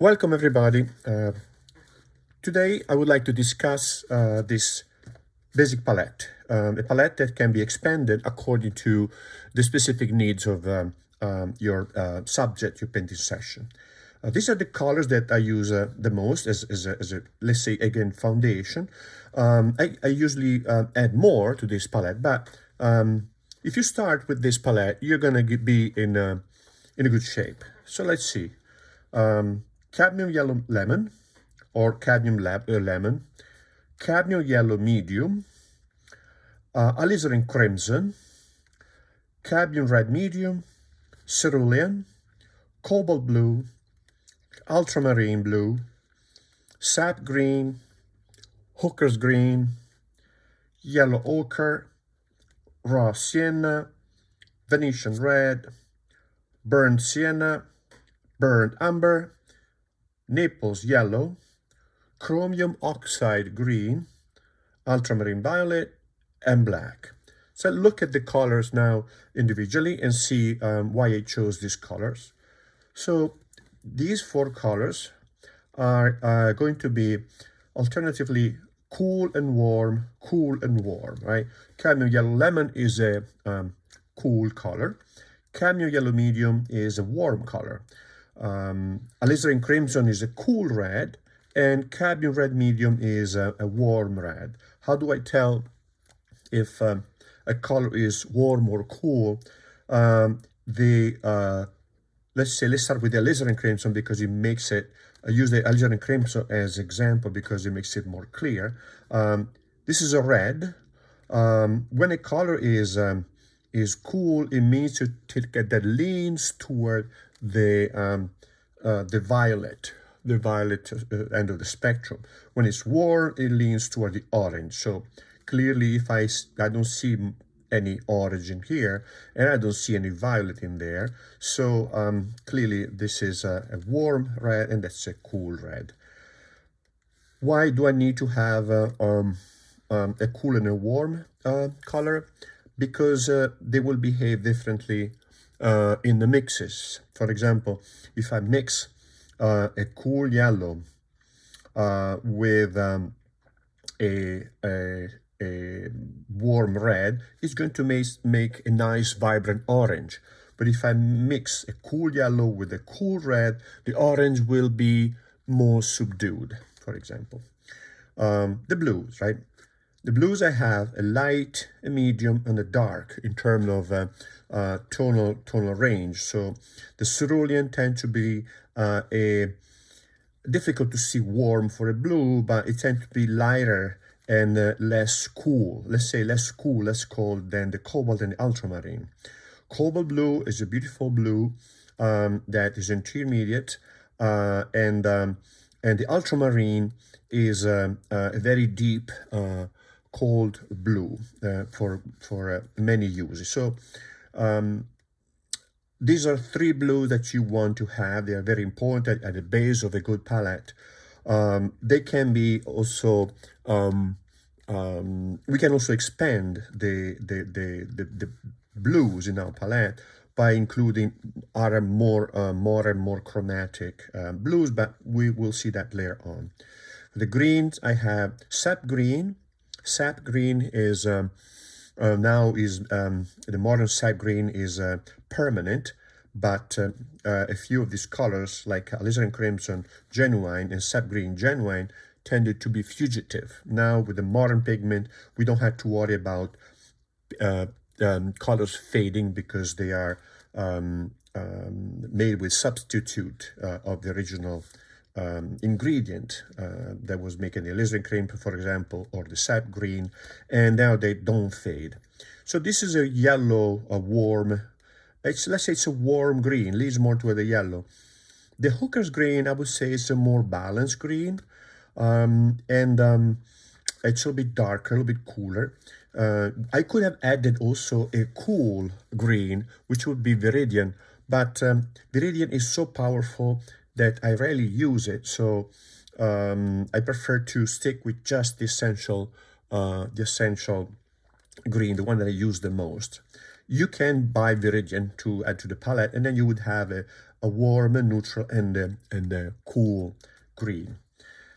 Welcome everybody. Today I would like to discuss this basic palette, a palette that can be expanded according to the specific needs of your subject, your painting session. These are the colors that I use the most as a, let's say, again, foundation. I usually add more to this palette, but if you start with this palette, you're gonna be in a good shape. So let's see. Cadmium yellow lemon, or cadmium lemon, cadmium yellow medium, alizarine crimson, cadmium red medium, cerulean, cobalt blue, ultramarine blue, sap green, hooker's green, yellow ochre, raw sienna, Venetian red, burnt sienna, burnt umber, Naples yellow, chromium oxide green, ultramarine violet, and black. So look at the colors now individually and see why I chose these colors. So these four colors are going to be alternatively cool and warm, right? Cadmium yellow lemon is a cool color. Cadmium yellow medium is a warm color. Alizarine crimson is a cool red, and cadmium red medium is a warm red. How do I tell if a color is warm or cool? Let's start with the alizarine crimson because it makes it, I use the alizarine crimson as example because it makes it more clear. This is a red. When a color is cool, it means that leans toward the violet end of the spectrum. When it's warm, it leans toward the orange. So clearly, if I don't see any orange in here, and I don't see any violet in there, so clearly this is a warm red, and that's a cool red. Why do I need to have a cool and a warm color? Because they will behave differently in the mixes. For example, if I mix a cool yellow with a warm red, it's going to make a nice vibrant orange. But if I mix a cool yellow with a cool red, the orange will be more subdued, for example. The blues, right? The blues, I have a light, a medium, and a dark in terms of tonal range. So the cerulean tend to be difficult to see warm for a blue, but it tends to be lighter and less cool. Let's say less cool, less cold than the cobalt and the ultramarine. Cobalt blue is a beautiful blue that is intermediate, and the ultramarine is a very deep cold blue for many uses. So these are three blues that you want to have. They are very important at the base of a good palette. They can be also we can also expand the blues in our palette by including other more and more chromatic blues, but we will see that later on. The greens, I have sap green. Sap green is the modern sap green is permanent, but a few of these colors like alizarine crimson genuine and sap green genuine tended to be fugitive. Now with the modern pigment, we don't have to worry about colors fading because they are made with substitute of the original ingredient that was making the alizarine cream, for example, or the sap green, and now they don't fade. So this is a yellow, a warm, let's say it's a warm green, leads more toward the yellow. The hooker's green, I would say, is a more balanced green, and it's a little bit darker, a little bit cooler. I could have added also a cool green, which would be viridian, but viridian is so powerful that I rarely use it, so I prefer to stick with just the essential green, the one that I use the most. You can buy viridian to add to the palette, and then you would have a warm, a neutral, and a cool green.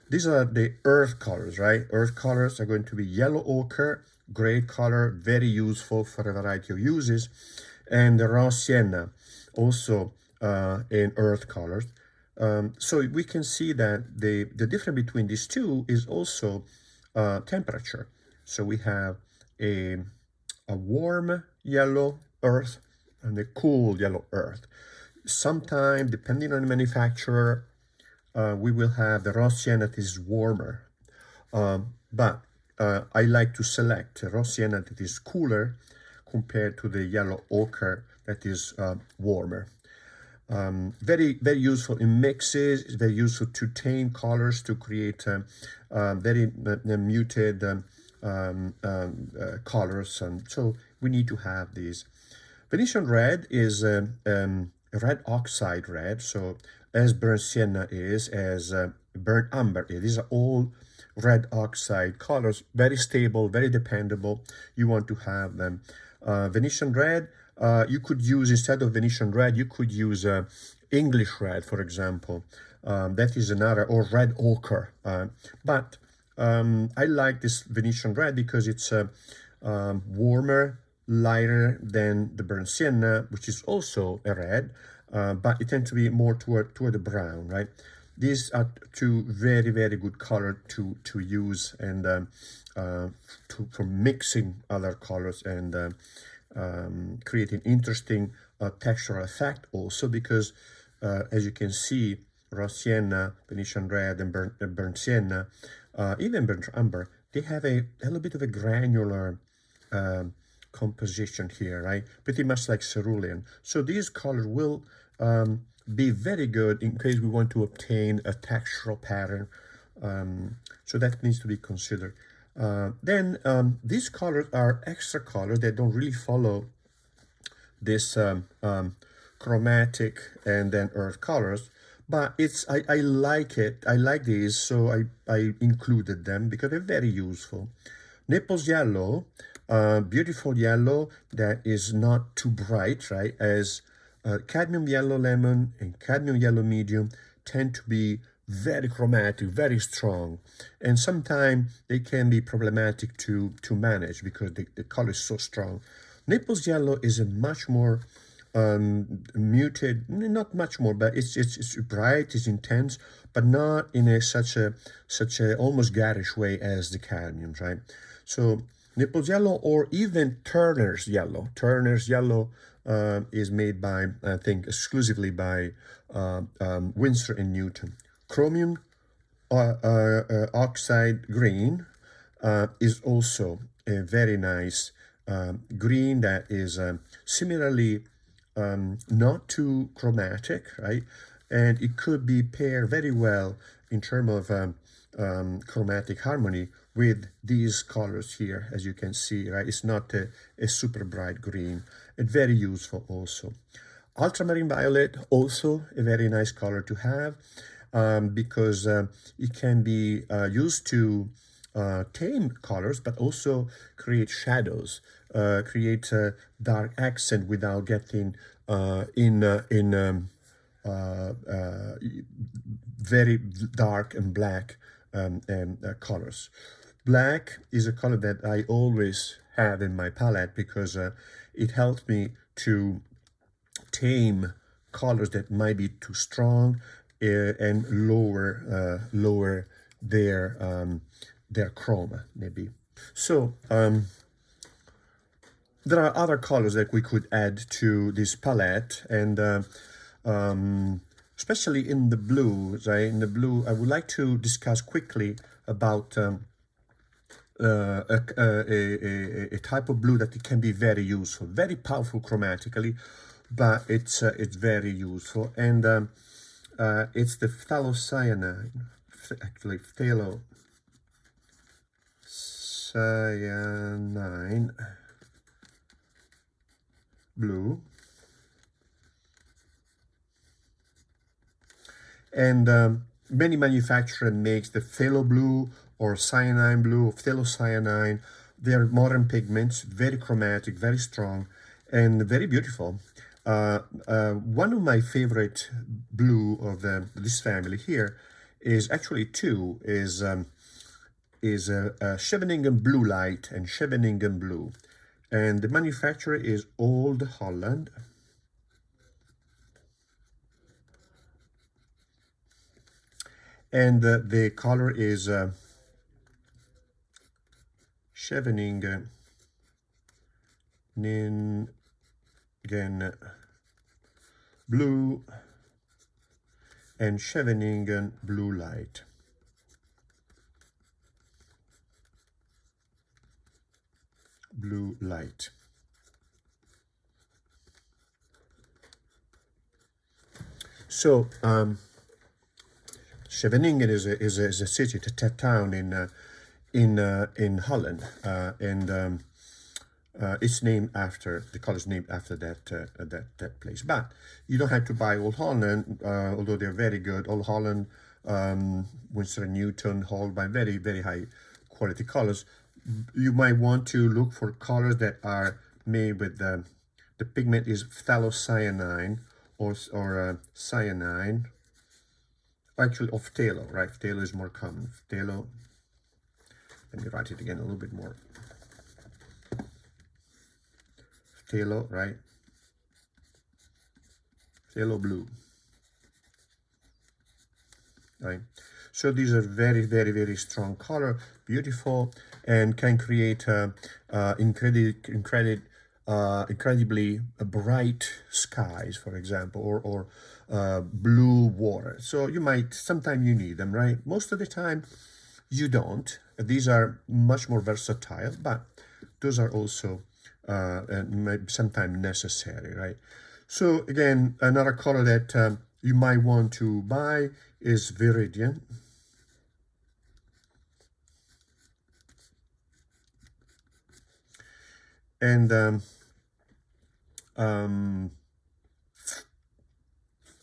These are the earth colors, right? Earth colors are going to be yellow ochre, gray color, very useful for a variety of uses, and the raw sienna, also in earth colors. So we can see that the difference between these two is also temperature. So we have a warm yellow earth and a cool yellow earth. Sometime, depending on the manufacturer, we will have the raw sienna that is warmer. But I like to select raw sienna that is cooler compared to the yellow ochre that is warmer. Very, very useful in mixes. It's very useful to tame colors to create very muted colors. And so we need to have these. Venetian red is red oxide red. So as burnt sienna is, as burnt umber is. These are all red oxide colors, very stable, very dependable. You want to have them. Venetian red, you could use, instead of Venetian red, you could use English red, for example. That is another, or red ochre. But I like this Venetian red because it's warmer, lighter than the burnt sienna, which is also a red, but it tends to be more toward the brown, right? These are two very, very good colors to use and for mixing other colors and creating interesting textural effect also, because as you can see, raw sienna, Venetian red, and burnt sienna, even burnt umber, they have a little bit of a granular composition here, right? Pretty much like cerulean. So these colors will be very good in case we want to obtain a textural pattern. So that needs to be considered. Then these colors are extra colors that don't really follow this chromatic and then earth colors, but I like it. I like these, so I included them because they're very useful. Naples yellow, beautiful yellow that is not too bright, right? As cadmium yellow lemon and cadmium yellow medium tend to be very chromatic, very strong, and sometimes they can be problematic to manage because the color is so strong. Naples yellow is a much more muted, not much more, but it's bright, it's intense, but not in such a almost garish way as the cadmiums, right? So Naples yellow, or even Turner's yellow. Turner's yellow is made by, I think, exclusively by Winsor and Newton. Chromium oxide green is also a very nice green that is similarly not too chromatic, right? And it could be paired very well in terms of chromatic harmony with these colors here, as you can see, right? It's not a super bright green, and very useful also. Ultramarine violet, also a very nice color to have because it can be used to tame colors, but also create shadows, create a dark accent without getting very dark and black colors. Black is a color that I always have in my palette because it helps me to tame colors that might be too strong and lower their chroma, maybe. So there are other colors that we could add to this palette, and especially in the blue, right? In the blue, I would like to discuss quickly about a type of blue that it can be very useful, very powerful chromatically, but it's very useful, and it's the phtalocyanine, actually phtalocyanine blue. And many manufacturers makes the phthalo blue or cyanine blue or phthalocyanine. They are modern pigments, very chromatic, very strong, and very beautiful. One of my favorite blue of this family here is actually two, is Scheveningen Blue Light and Scheveningen Blue. And the manufacturer is Old Holland. And the color is Scheveningen Blue and Scheveningen Blue Light. Blue light. So Scheveningen is a city, a town in Holland, and it's named after, the college named after that place. But you don't have to buy Old Holland, although they're very good. Old Holland, Winsor and Newton, Hall, by very, very high quality colors. You might want to look for colors that are made with the pigment is phtalocyanine or cyanine. Actually, of phthalo, right? Phthalo is more common. Phthalo. Let me write it again a little bit more. Phthalo, right? Phthalo blue. Right? So these are very, very, very strong color, beautiful, and can create incredibly bright skies, for example, or blue water. So sometimes you need them, right? Most of the time you don't. These are much more versatile, but those are also sometimes necessary, right? So again, another color that you might want to buy is viridian. And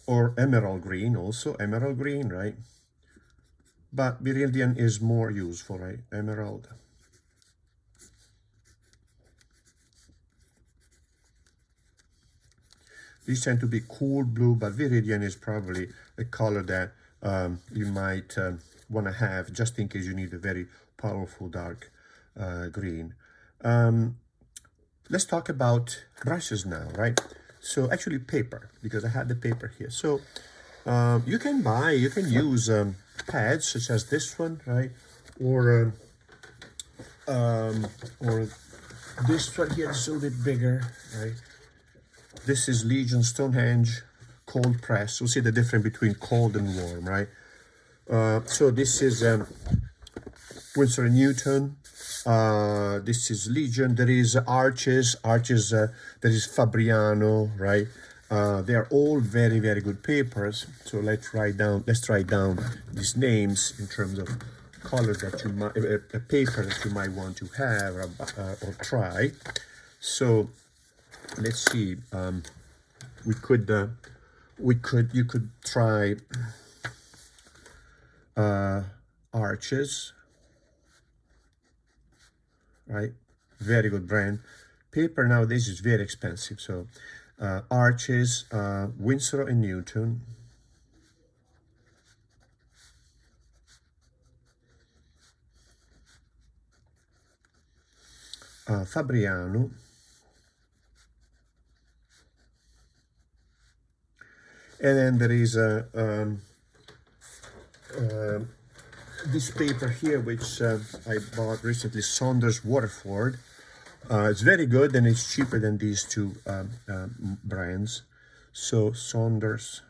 or emerald green, also emerald green, right? But viridian is more useful, right? Emerald. These tend to be cool blue, but viridian is probably a color that you might want to have just in case you need a very powerful dark green. Let's talk about brushes now, right? So actually paper, because I had the paper here. So you can use pads such as this one, right? Or this one here is a little bit bigger, right? This is Legion Stonehenge cold press. We'll see the difference between cold and warm, right? So this is Winsor and Newton. This is Legion. There is Arches. There is Fabriano, right? They are all very, very good papers. So let's write down these names in terms of colors that you might, a paper that you might want to have or try. So let's see. You could try Arches, right? Very good brand. Paper nowadays is very expensive. So Arches, Winsor and Newton. Fabriano. And then there is this paper here, which I bought recently, Saunders Waterford. It's very good, and it's cheaper than these two brands. So Saunders.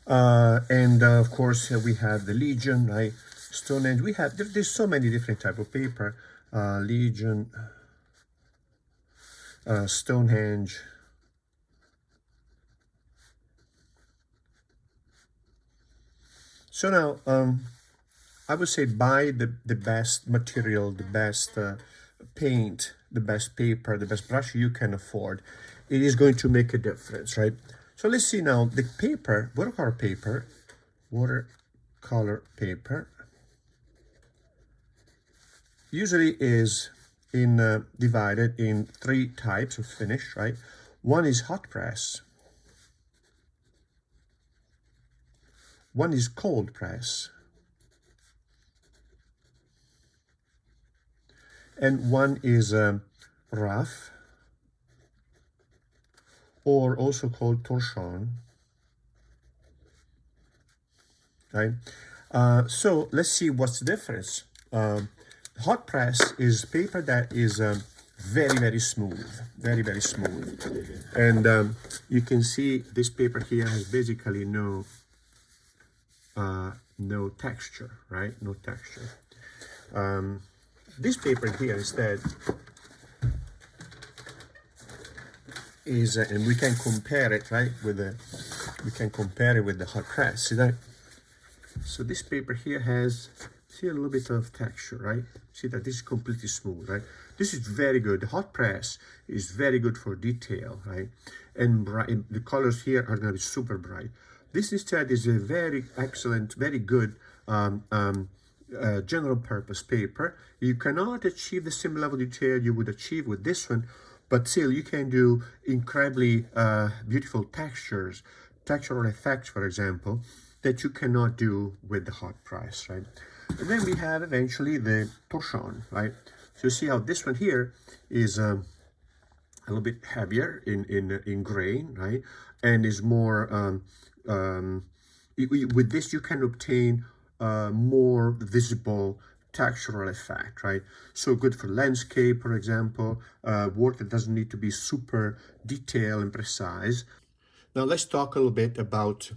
And of course we have the Legion, right? Stonehenge. We have there's so many different type of paper. Legion, Stonehenge. So now I would say buy the best material, the best paint, the best paper, the best brush you can afford. It is going to make a difference, right? So let's see now the paper, watercolor paper, watercolor paper usually is divided in 3 types of finish, right? One is hot press, one is cold press, and one is rough, or also called torsion, right? So let's see what's the difference. Hot press is paper that is very, very smooth, very, very smooth. And you can see this paper here has basically no texture, right? No texture. This paper here instead is, and we can compare it, right, with the hot press. See that? So this paper here has, see, a little bit of texture, right? See that this is completely smooth, right? This is very good. The hot press is very good for detail, right? And bright, the colors here are going to be super bright. This instead is a very excellent, very good general purpose paper. You cannot achieve the same level of detail you would achieve with this one, but still you can do incredibly beautiful textures, textural effects, for example, that you cannot do with the hot press, right? And then we have eventually the torsion, right? So you see how this one here is a little bit heavier in grain, right? And is more, with this you can obtain more visible textural effect, right? So good for landscape, for example, work that doesn't need to be super detailed and precise. Now let's talk a little bit about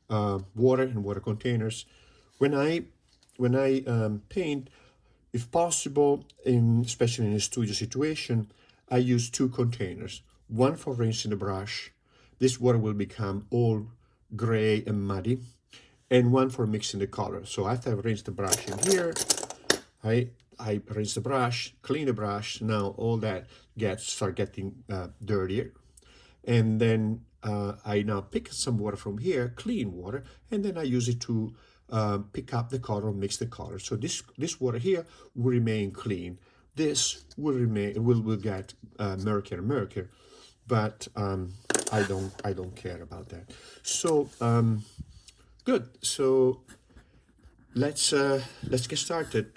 water and water containers. When I paint, if possible, especially in a studio situation, I use 2 containers. One for rinsing the brush. This water will become all gray and muddy. And one for mixing the color. So after I've rinsed the brush in here, I rinse the brush, clean the brush. Now all that start getting dirtier. And then I now pick some water from here, clean water, and then I use it to pick up the color, mix the color. So this water here will remain clean. This will get murkier and murkier, but I don't care about that. So good. So let's get started.